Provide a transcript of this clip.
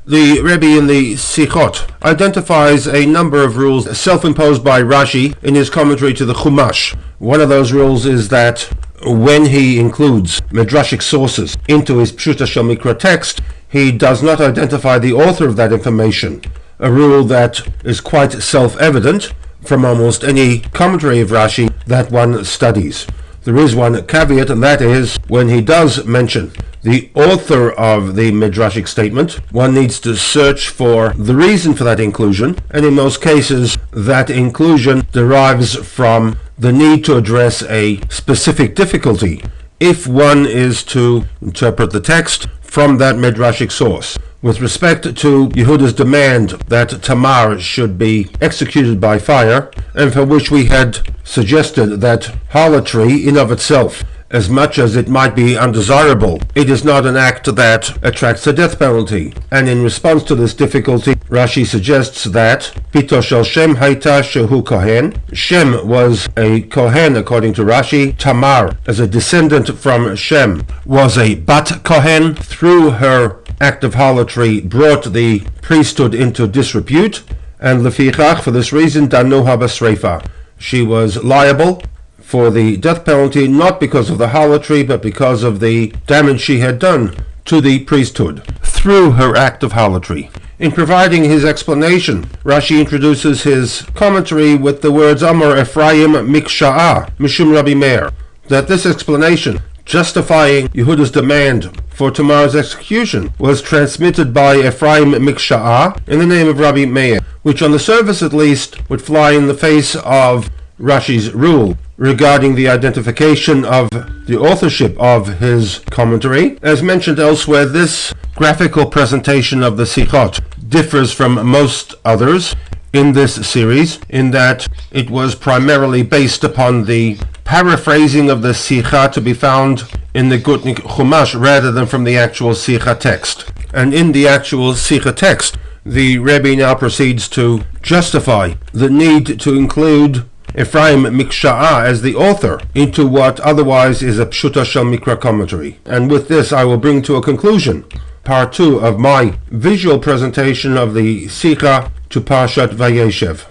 The Rebbe in the Sichot identifies a number of rules self-imposed by Rashi in his commentary to the Chumash. One of those rules is that when he includes midrashic sources into his Pshuta Shel Mikra text, he does not identify the author of that information, a rule that is quite self-evident from almost any commentary of Rashi that one studies. There is one caveat, and that is when he does mention the author of the midrashic statement, one needs to search for the reason for that inclusion, and in most cases that inclusion derives from the need to address a specific difficulty if one is to interpret the text from that midrashic source. With respect to Yehuda's demand that Tamar should be executed by fire, and for which we had suggested that harlotry in of itself, as much as it might be undesirable, it is not an act that attracts the death penalty. And in response to this difficulty, Rashi suggests that Pito shel Shem haita shehu kohen. Shem was a kohen according to Rashi. Tamar, as a descendant from Shem, was a bat kohen. Through her act of harlotry, brought the priesthood into disrepute, and lefichach, for this reason, danuha basreifa. She was liable for the death penalty, not because of the harlotry, but because of the damage she had done to the priesthood through her act of harlotry. In providing his explanation, Rashi introduces his commentary with the words Amar Ephraim Miksha'a Mishum Rabbi Meir, that this explanation justifying Yehuda's demand for Tamar's execution was transmitted by Ephraim Miksha'a in the name of Rabbi Meir, which on the surface at least would fly in the face of Rashi's rule regarding the identification of the authorship of his commentary. As mentioned elsewhere, this graphical presentation of the Sichot differs from most others in this series in that it was primarily based upon the paraphrasing of the Sicha to be found in the Gutnik Chumash rather than from the actual Sicha text. And in the actual Sicha text, the Rebbe now proceeds to justify the need to include Ephraim Miksha'a as the author into what otherwise is a Pshuta Shel Mikra commentary. And with this I will bring to a conclusion part 2 of my visual presentation of the Sikha to Parshat Vayeshev.